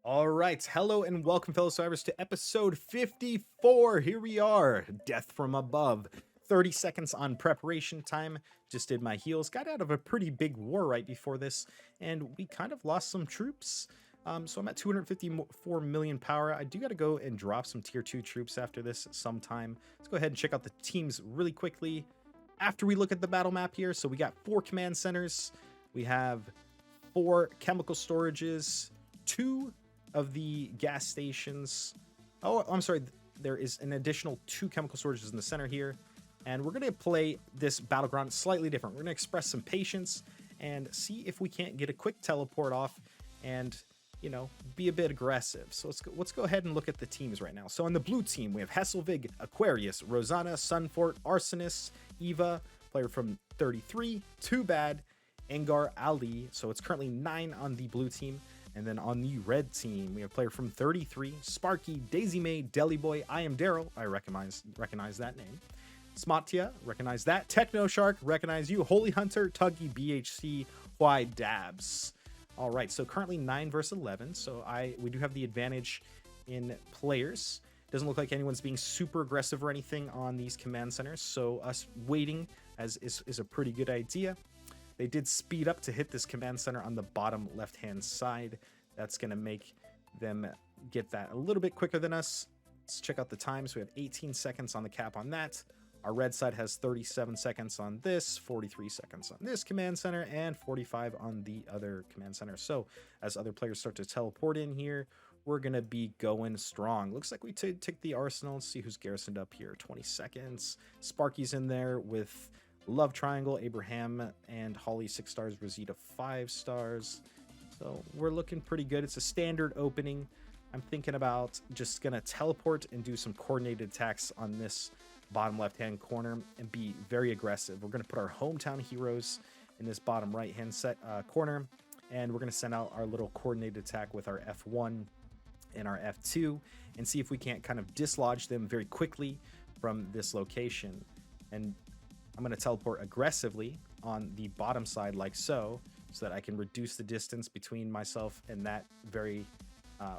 All right, hello and welcome, fellow survivors, to episode 54. Here we are, Death from Above. 30 seconds on preparation time. Just did my heals. Got out of a pretty big war right before this, and we kind of lost some troops. So I'm at 254 million power. I do got to go and drop some tier 2 troops after this sometime. Let's go ahead and check out the teams really quickly after we look at the battle map here. So we got 4 command centers. We have 4 chemical storages, 2 of the gas stations. Oh, I'm sorry. There is an additional 2 chemical storages in the center here. And we're going to play this battleground slightly different. We're going to express some patience and see if we can't get a quick teleport off and, you know, be a bit aggressive. So let's go ahead and look at the teams right now. So on the blue team, we have Hesselvig, Aquarius, Rosanna, Sunfort, Arsonist, Eva, player from 33, Too Bad, Engar, Ali. So it's currently 9 on the blue team. And then on the red team, we have player from 33, Sparky, Daisy May, Deli Boy, I Am Daryl, I recognize that name. Smatya, recognize that. Techno Shark, recognize you. Holy Hunter, Tuggy, BHC, Why Dabs. All right, so currently 9 versus 11. So we do have the advantage in players. Doesn't look like anyone's being super aggressive or anything on these command centers. So us waiting is a pretty good idea. They did speed up to hit this command center on the bottom left-hand side. That's going to make them get that a little bit quicker than us. Let's check out the times. We have 18 seconds on the cap on that. Our red side has 37 seconds on this, 43 seconds on this command center, and 45 on the other command center. So as other players start to teleport in here, we're going to be going strong. Looks like we take the arsenal. Let's see who's garrisoned up here. 20 seconds. Sparky's in there with Love Triangle, Abraham, and Holly 6 stars, Rosita 5 stars. So we're looking pretty good. It's a standard opening. I'm thinking about just going to teleport and do some coordinated attacks on this bottom left-hand corner and be very aggressive. We're going to put our hometown heroes in this bottom right-hand corner, and we're going to send out our little coordinated attack with our F1 and our F2 and see if we can't kind of dislodge them very quickly from this location. And I'm going to teleport aggressively on the bottom side like so that I can reduce the distance between myself and that very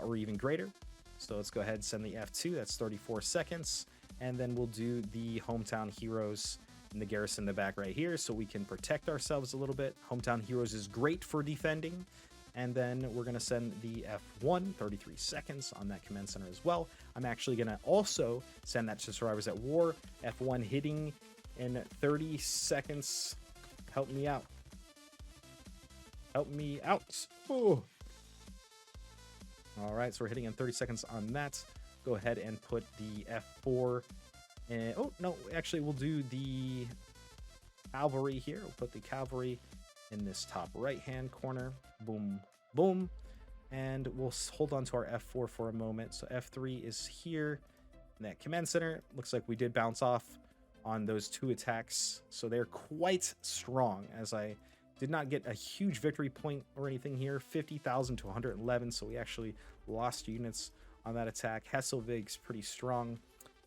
or even greater. So let's go ahead and send the F2. That's 34 seconds. And then we'll do the hometown heroes in the garrison in the back right here so we can protect ourselves a little bit. Hometown heroes is great for defending. And then we're going to send the F1, 33 seconds on that command center as well. I'm actually going to also send that to Survivors at War. F1 hitting in 30 seconds. Help me out. Help me out. Oh. All right, so we're hitting in 30 seconds on that. Go ahead and put the F4. And, oh, no, actually, we'll do the cavalry here. We'll put the cavalry in this top right-hand corner. Boom, boom. And we'll hold on to our F4 for a moment. So F3 is here in that command center. Looks like we did bounce off on those 2 attacks. So they're quite strong, as I did not get a huge victory point or anything here. 50,000 to 111. So we actually lost units on that attack. Hesselvig's pretty strong.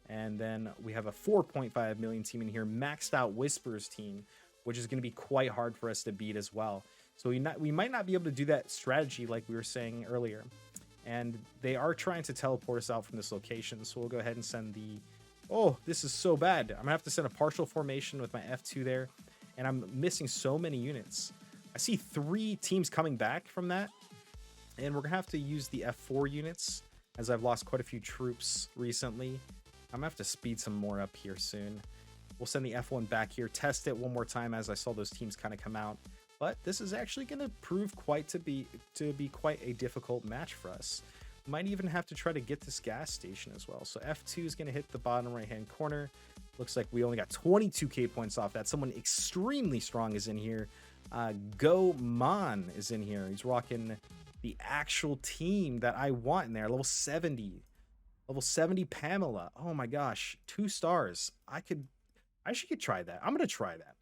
And then we have a 4.5 million team in here, maxed out Whispers team, which is going to be quite hard for us to beat as well. So we might not be able to do that strategy like we were saying earlier. And they are trying to teleport us out from this location. So we'll go ahead and send the... Oh, this is so bad. I'm going to have to send a partial formation with my F2 there. And I'm missing so many units. I see 3 teams coming back from that. And we're going to have to use the F4 units, as I've lost quite a few troops recently. I'm going to have to speed some more up here soon. We'll send the F1 back here, test it one more time as I saw those teams kind of come out. But this is actually going to prove to be quite a difficult match for us. Might even have to try to get this gas station as well. So F2 is going to hit the bottom right-hand corner. Looks like we only got 22k points off that. Someone extremely strong is in here. Go Man is in here. He's rocking the actual team that I want in there. Level 70. Level 70 Pamela. Oh my gosh. 2 stars. I actually could try that. I'm going to try that.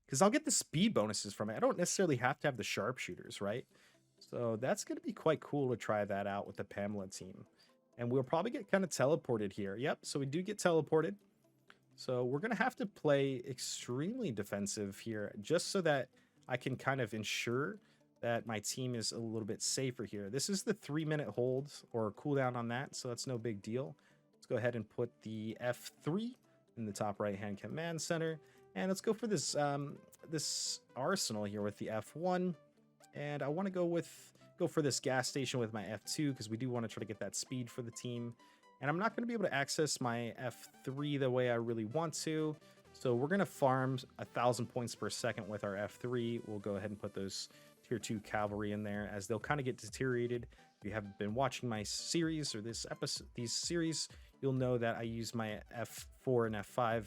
Because I'll get the speed bonuses from it. I don't necessarily have to have the sharpshooters, right? So that's going to be quite cool to try that out with the Pamela team. And we'll probably get kind of teleported here. Yep, so we do get teleported. So we're going to have to play extremely defensive here just so that I can kind of ensure that my team is a little bit safer here. This is the 3-minute hold or cooldown on that, so that's no big deal. Let's go ahead and put the F3 in the top right-hand command center, and let's go for this this arsenal here with the F1. And I want to go for this gas station with my F2 because we do want to try to get that speed for the team. And I'm not going to be able to access my F3 the way I really want to. So we're going to farm 1,000 points per second with our F3. We'll go ahead and put those tier 2 cavalry in there as they'll kind of get deteriorated. If you have been watching my series or these series, you'll know that I use my F4 and F5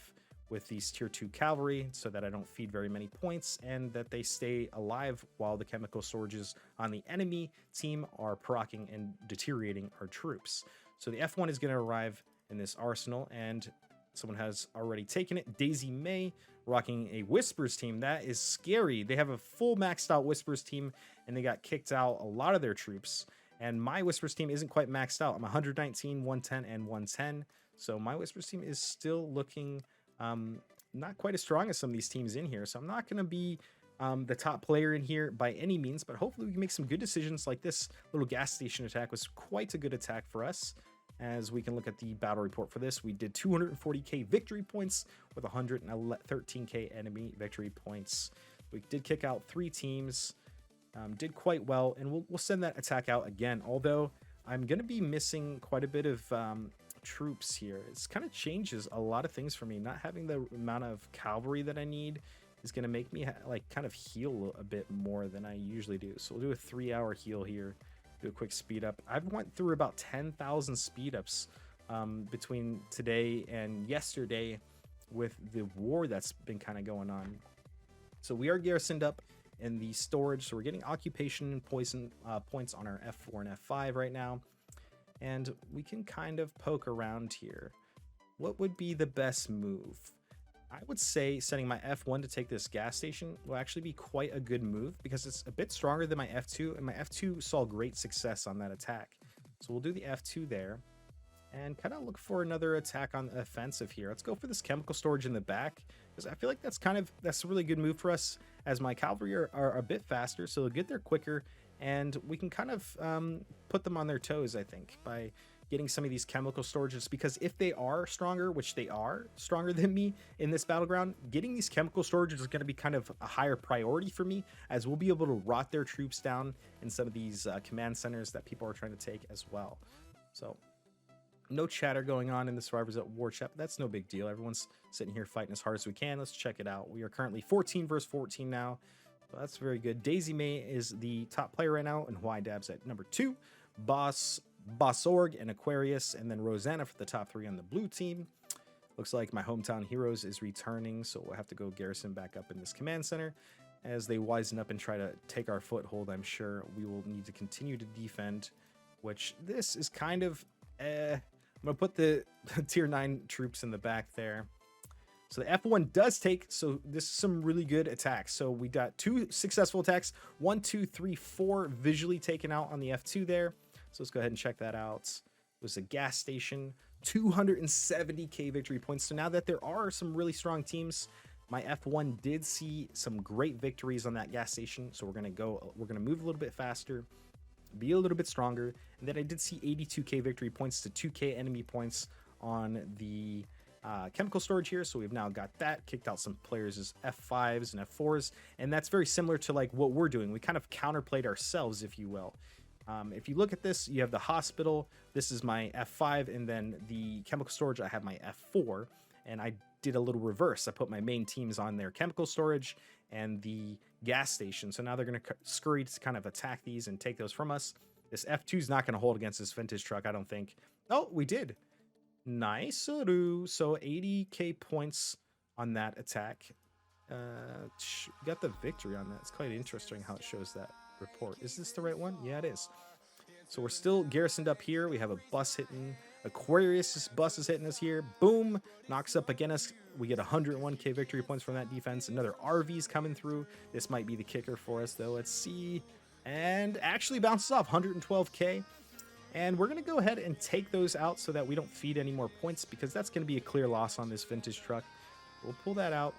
with these tier 2 cavalry so that I don't feed very many points and that they stay alive while the chemical storages on the enemy team are proccing and deteriorating our troops. So the F1 is going to arrive in this arsenal, and someone has already taken it. Daisy May rocking a Whispers team. That is scary. They have a full maxed out Whispers team, and they got kicked out a lot of their troops. And my Whispers team isn't quite maxed out. I'm 119, 110, and 110. So my Whispers team is still looking not quite as strong as some of these teams in here. So I'm not going to be the top player in here by any means, but hopefully we can make some good decisions. Like this little gas station attack was quite a good attack for us. As we can look at the battle report for this, we did 240k victory points with 113k enemy victory points. We did kick out 3 teams, did quite well, and we'll send that attack out again. Although I'm going to be missing quite a bit of troops here. It's kind of changes a lot of things for me. Not having the amount of cavalry that I need is going to make me like kind of heal a bit more than I usually do. So we'll do a 3-hour heal here. Do a quick speed up. I've went through about 10,000 speed ups between today and yesterday with the war that's been kind of going on. So we are garrisoned up in the storage. So we're getting occupation and poison points on our F4 and F5 right now. And we can kind of poke around here. What would be the best move? I would say setting my F1 to take this gas station will actually be quite a good move because it's a bit stronger than my F2, and my F2 saw great success on that attack. So we'll do the F2 there and kind of look for another attack on the offensive here. Let's go for this chemical storage in the back because I feel like that's a really good move for us as my cavalry are a bit faster, so they'll get there quicker, and we can kind of put them on their toes, I think, by getting some of these chemical storages, because if they are stronger, which they are stronger than me in this battleground, getting these chemical storages is going to be kind of a higher priority for me, as we'll be able to rot their troops down in some of these command centers that people are trying to take as well. So no chatter going on in the Survivors at War chat, but that's no big deal. Everyone's sitting here fighting as hard as we can. Let's check it out. We are currently 14 versus 14 now. So that's very good. Daisy May is the top player right now, and Hawaii Dab's at number 2. Bossorg and Aquarius, and then Rosanna for the top 3 on the blue team. Looks like my hometown heroes is returning, so we'll have to go garrison back up in this command center. As they wisen up and try to take our foothold, I'm sure we will need to continue to defend, which this is kind of I'm gonna put the tier 9 troops in the back there. So the F1 does take, so this is some really good attacks. So we got 2 successful attacks, 1, 2, 3, 4 visually taken out on the F2 there. So let's go ahead and check that out. It was a gas station, 270k victory points. So now that there are some really strong teams, my F1 did see some great victories on that gas station. So we're gonna move a little bit faster, be a little bit stronger. And then I did see 82k victory points to 2k enemy points on the chemical storage here. So we've now got that, kicked out some players as F5s and F4s, and that's very similar to like what we're doing. We kind of counterplayed ourselves, if you will. If you look at this, you have the hospital. This is my F5, and then the chemical storage, I have my F4, and I did a little reverse. I put my main teams on their chemical storage and the gas station. So now they're going to scurry to kind of attack these and take those from us. This F2 is not going to hold against this vintage truck, I don't think. Oh, we did. Nice. So 80k points on that attack. Got the victory on that. It's quite interesting how it shows that report. Is this the right one? Yeah, it is. So we're still garrisoned up here. We have a bus hitting. Aquarius' bus is hitting us here. Boom. Knocks up against us. We get 101k victory points from that defense. Another RV's coming through. This might be the kicker for us, though. Let's see. And actually bounces off 112k. And we're going to go ahead and take those out so that we don't feed any more points, because that's going to be a clear loss on this vintage truck. We'll pull that out.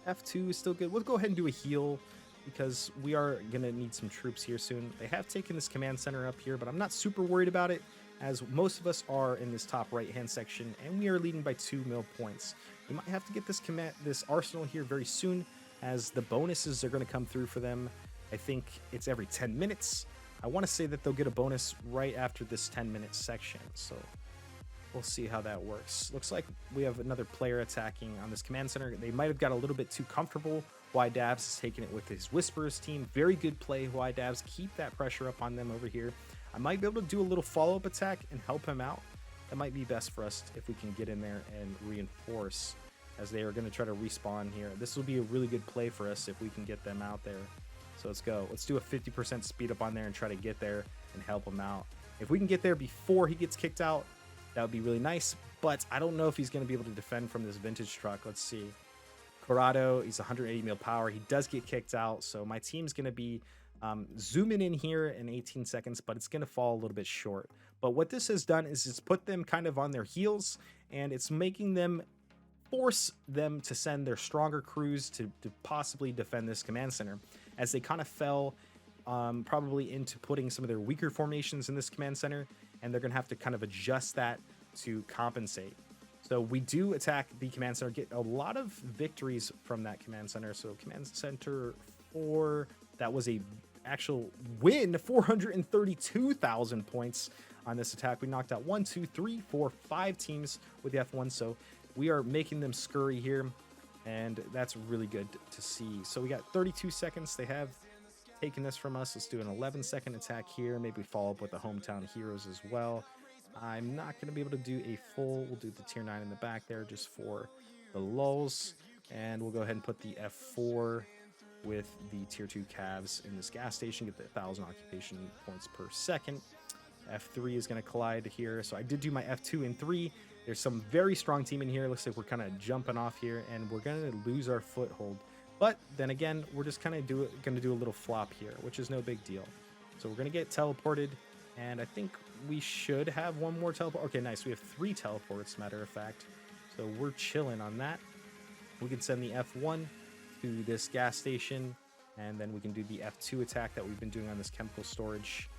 F2 is still good. We'll go ahead and do a heal because we are going to need some troops here soon. They have taken this command center up here, but I'm not super worried about it, as most of us are in this top right-hand section, and we are leading by 2 mil points. We might have to get this arsenal here very soon, as the bonuses are going to come through for them. I think it's every 10 minutes. I want to say that they'll get a bonus right after this 10-minute section, so we'll see how that works. Looks like we have another player attacking on this command center. They might have got a little bit too comfortable. YDabs is taking it with his Whisperers team. Very good play, YDabs. Keep that pressure up on them over here. I might be able to do a little follow-up attack and help him out. That might be best for us if we can get in there and reinforce, as they are going to try to respawn here. This will be a really good play for us if we can get them out there. So let's go. Let's do a 50% speed up on there and try to get there and help him out. If we can get there before he gets kicked out, that would be really nice, but I don't know if he's going to be able to defend from this vintage truck. Let's see. Corrado, he's 180 mil power. He does get kicked out, so my team's going to be zooming in here in 18 seconds, but it's going to fall a little bit short. But what this has done is it's put them kind of on their heels, and it's making them force them to send their stronger crews to possibly defend this command center, as they kind of fell probably into putting some of their weaker formations in this command center, and they're going to have to kind of adjust that to compensate. So we do attack the command center, get a lot of victories from that command center. So command center 4, that was a actual win, 432,000 points on this attack. We knocked out 1, 2, 3, 4, 5 teams with the F1. So we are making them scurry here, and that's really good to see. So we got 32 seconds. They have taken this from us. Let's do an 11-second attack here. Maybe follow up with the hometown heroes as well. I'm not going to be able to do a full. We'll do the tier 9 in the back there just for the lulls. And we'll go ahead and put the F4 with the tier 2 calves in this gas station. Get the 1,000 occupation points per second. F3 is going to collide here. So I did do my F2 and 3. There's some very strong team in here. Looks like we're kind of jumping off here, and we're going to lose our foothold. But then again, we're just kind of going to do a little flop here, which is no big deal. So we're going to get teleported, and I think we should have one more teleport. Okay, nice. We have 3 teleports, matter of fact. So we're chilling on that. We can send the F1 to this gas station, and then we can do the F2 attack that we've been doing on this chemical storage.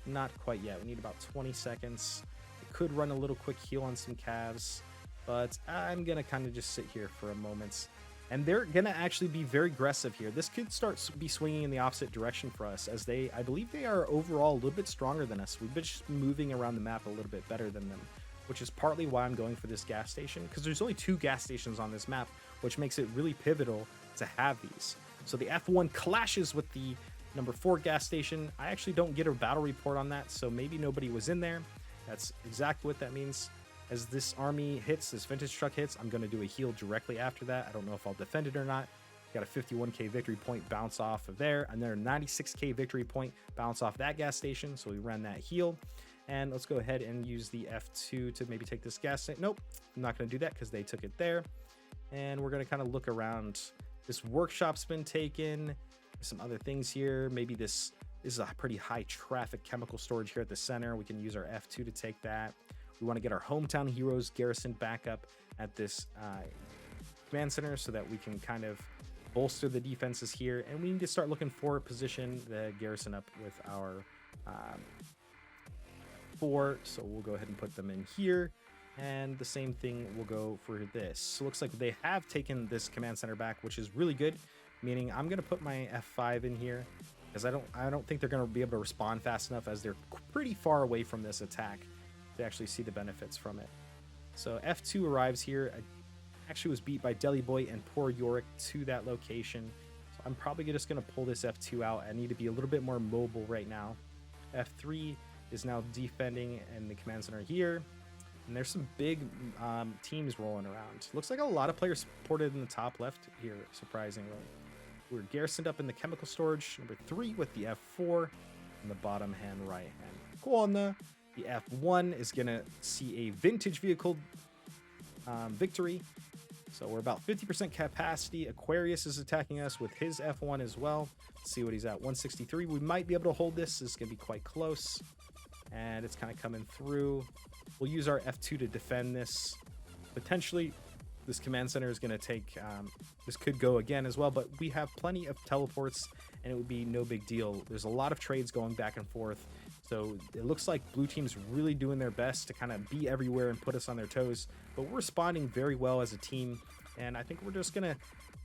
Not quite yet. We need about 20 seconds. I could run a little quick heal on some calves, but I'm going to kind of just sit here for a moment. And they're going to actually be very aggressive here. This could start be swinging in the opposite direction for us, as I believe they are overall a little bit stronger than us. We've been just moving around the map a little bit better than them, which is partly why I'm going for this gas station, because there's only 2 gas stations on this map, which makes it really pivotal to have these. So the F1 clashes with the number 4 gas station. I actually don't get a battle report on that, so maybe nobody was in there. That's exactly what that means. As this army hits, this vintage truck hits, I'm going to do a heal directly after that. I don't know if I'll defend it or not. Got a 51k victory point bounce off of there, and then a 96k victory point bounce off that gas station. So we ran that heal, and let's go ahead and use the F2 to maybe take this gas station. Nope, I'm not going to do that because they took it there. And we're going to kind of look around. This workshop's been taken. Some other things here. Maybe this is a pretty high traffic chemical storage here at the center. We can use our F2 to take that. We want to get our hometown heroes garrisoned back up at this command center so that we can kind of bolster the defenses here. And we need to start looking for a position to garrison up with our 4. So we'll go ahead and put them in here. And the same thing will go for this. So it looks like they have taken this command center back, which is really good, meaning I'm going to put my F5 in here, because I don't think they're going to be able to respond fast enough, as they're pretty far away from this attack to actually see the benefits from it. So F2 arrives here. I actually was beat by Deli Boy and poor Yorick to that location. So I'm probably just going to pull this F2 out. I need to be a little bit more mobile right now. F3 is now defending in the command center here. And there's some big teams rolling around. Looks like a lot of players supported in the top left here, surprisingly. We're garrisoned up in the chemical storage, number 3, with the F4 in the bottom hand, right hand corner. The F1 is going to see a vintage vehicle victory. So we're about 50% capacity. Aquarius is attacking us with his F1 as well. Let's see what he's at, 163. We might be able to hold this. This is going to be quite close. And it's kind of coming through. We'll use our F2 to defend this. Potentially This command center is going to take, this could go again as well, but we have plenty of teleports and it would be no big deal. There's a lot of trades going back and forth. So it looks like blue team's really doing their best to kind of be everywhere and put us on their toes, but we're responding very well as a team. And I think we're just going to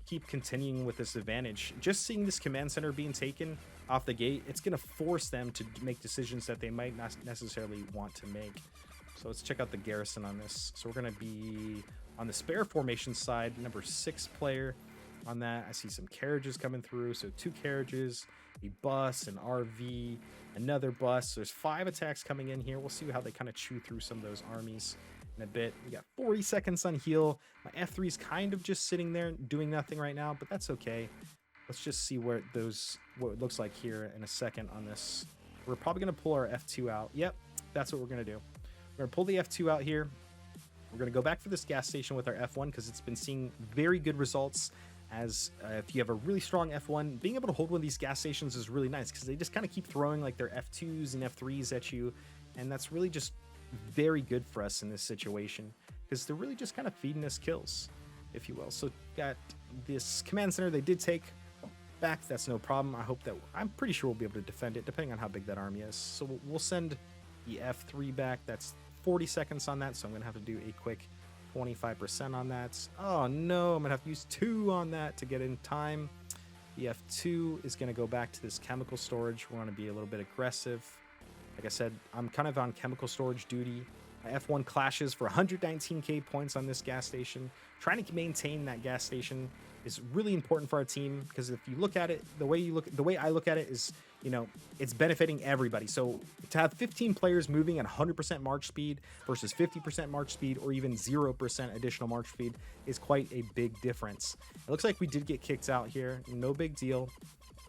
keep continuing with this advantage. Just seeing this command center being taken off the gate, it's going to force them to make decisions that they might not necessarily want to make. So let's check out the garrison on this. So we're going to be on the spare formation side, number 6 player on that. I see some carriages coming through. So 2 carriages, a bus, an RV, another bus. So there's 5 attacks coming in here. We'll see how they kind of chew through some of those armies in a bit. We got 40 seconds on heal. My F3 is kind of just sitting there doing nothing right now, but that's okay. Let's just see what it looks like here in a second on this. We're probably going to pull our F2 out. Yep, that's what we're going to do. We're going to pull the F2 out here. We're going to go back for this gas station with our F1 because it's been seeing very good results. As if you have a really strong F1, being able to hold one of these gas stations is really nice because they just kind of keep throwing like their F2s and F3s at you. And that's really just very good for us in this situation because they're really just kind of feeding us kills, if you will. So got this command center they did take back. That's no problem. I'm pretty sure we'll be able to defend it depending on how big that army is. So we'll send the F3 back. That's 40 seconds on that, so I'm gonna have to do a quick 25% on that. Oh no, I'm gonna have to use 2 on that to get in time. The F2 is gonna go back to this chemical storage. We want to be a little bit aggressive. Like I said, I'm kind of on chemical storage duty. My F1 clashes for 119k points on this gas station. Trying to maintain that gas station is really important for our team because if you look at it, the way I look at it is, you know, it's benefiting everybody. So to have 15 players moving at 100% march speed versus 50% march speed or even 0% additional march speed is quite a big difference. It looks like we did get kicked out here. No big deal.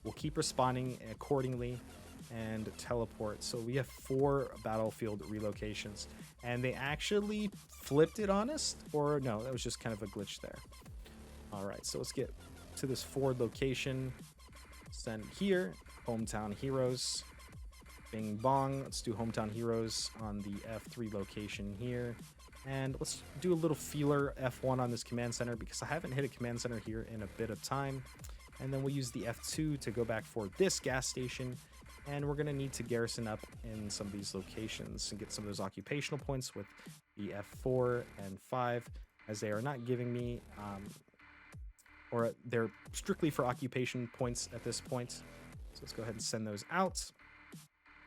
We'll keep responding accordingly and teleport. So we have 4 battlefield relocations and they actually flipped it on us, or no, that was just kind of a glitch there. All right, so let's get to this forward location. Send here, hometown heroes. Bing bong. Let's do hometown heroes on the F3 location here. And let's do a little feeler F1 on this command center because I haven't hit a command center here in a bit of time. And then we'll use the F2 to go back for this gas station. And we're going to need to garrison up in some of these locations and get some of those occupational points with the F4 and 5 as they are not giving me... or they're strictly for occupation points at this point. So let's go ahead and send those out.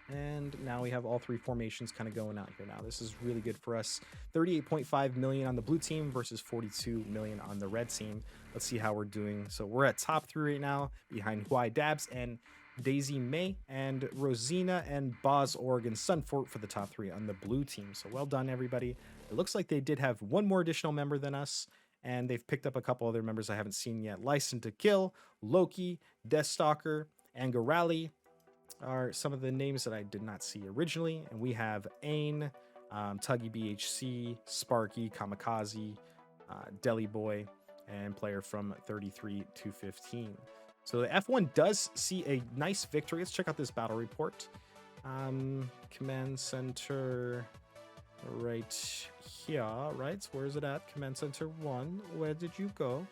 And now we have all 3 formations kind of going out here now. This is really good for us. 38.5 million on the blue team versus 42 million on the red team. Let's see how we're doing. So we're at top 3 right now behind Huai Dabs and Daisy May and Rosina and Boz Oregon Sunfort for the top 3 on the blue team. So well done, everybody. It looks like they did have 1 more additional member than us. And they've picked up a couple other members I haven't seen yet. License to Kill, Loki, Deathstalker, and Gorali are some of the names that I did not see originally. And we have Ain, Tuggy BHC, Sparky, Kamikaze, Deli Boy, and player from 33 to 15. So the F1 does see a nice victory. Let's check out this battle report. Command Center... right here, right? Where is it at? Command Center 1. Where did you go?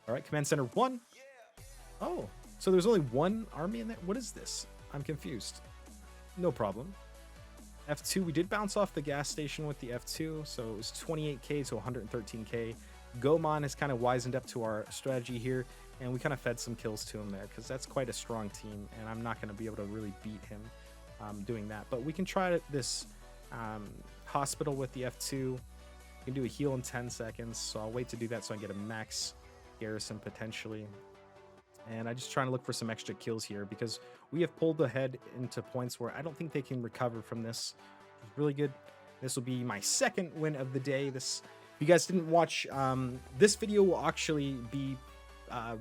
All right, Command Center 1. Oh, so there's only 1 army in there? What is this? I'm confused. No problem. F2, we did bounce off the gas station with the F2, so it was 28k to 113k. Gomon has kind of wisened up to our strategy here, and we kind of fed some kills to him there because that's quite a strong team, and I'm not going to be able to really beat him doing that. But we can try this... hospital with the F2. You can do a heal in 10 seconds, so I'll wait to do that so I get a max garrison potentially. And I'm just trying to look for some extra kills here because we have pulled ahead into points where I don't think they can recover from this. It's really good. This will be my 2nd win of the day. If you guys didn't watch, this video will actually be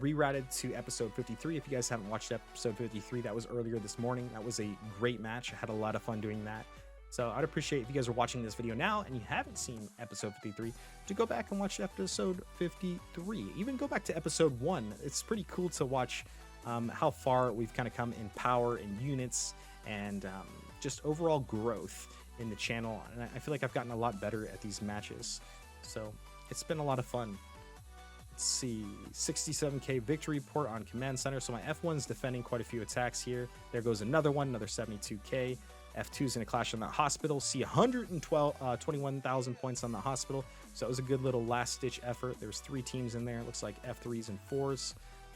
rerouted to episode 53. If you guys haven't watched episode 53, that was earlier this morning. That was a great match. I had a lot of fun doing that. So I'd appreciate if you guys are watching this video now and you haven't seen episode 53 to go back and watch episode 53. Even go back to episode 1. It's pretty cool to watch how far we've kind of come in power and units and just overall growth in the channel. And I feel like I've gotten a lot better at these matches. So it's been a lot of fun. Let's see, 67k victory report on command center. So my F1's defending quite a few attacks here. There goes another one, another 72k. F2's gonna clash on that hospital. See 21,000 points on the hospital. So it was a good little last ditch effort. There's 3 teams in there. It looks like F3s and 4s.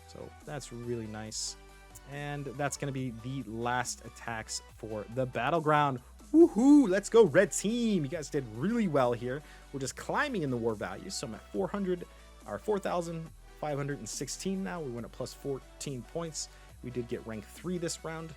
So that's really nice. And that's gonna be the last attacks for the battleground. Woohoo! Let's go, red team. You guys did really well here. We're just climbing in the war value. So I'm at 4,516 now. We went up plus 14 points. We did get rank 3 this round.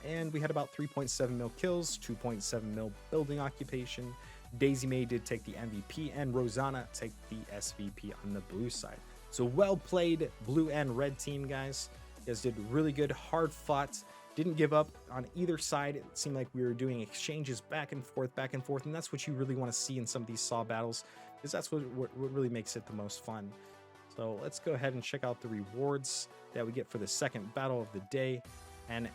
And we had about 3.7 mil kills, 2.7 mil building occupation. Daisy May did take the MVP, and Rosanna take the SVP on the blue side. So well played, blue and red team, guys. You guys did really good, hard fought. Didn't give up on either side. It seemed like we were doing exchanges back and forth, and that's what you really want to see in some of these Saw battles, because that's what really makes it the most fun. So let's go ahead and check out the rewards that we get for the second battle of the day. And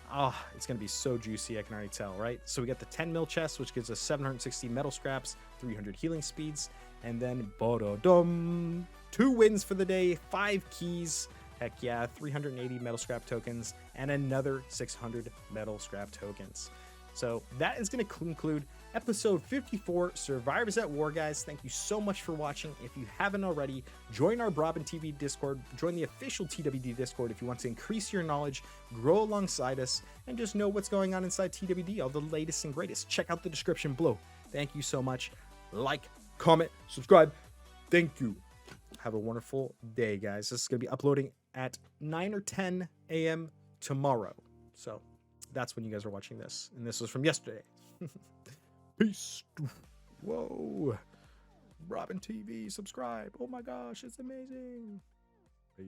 it's going to be so juicy, I can already tell, right? So we got the 10 mil chest, which gives us 760 metal scraps, 300 healing speeds, and then 2 wins for the day, 5 keys. Heck yeah, 380 metal scrap tokens, and another 600 metal scrap tokens. So that is going to conclude episode 54, Survivors at War, guys. Thank you so much for watching. If you haven't already, join our BrobbenTV Discord, join the official TWD Discord if you want to increase your knowledge, grow alongside us, and just know what's going on inside TWD, all the latest and greatest. Check out the description below. Thank you so much. Like, comment, subscribe. Thank you. Have a wonderful day, guys. This is going to be uploading at 9 or 10 a.m. tomorrow. So that's when you guys are watching this. And this was from yesterday. Peace. Whoa. BrobbenTV, subscribe. Oh my gosh, it's amazing. Peace.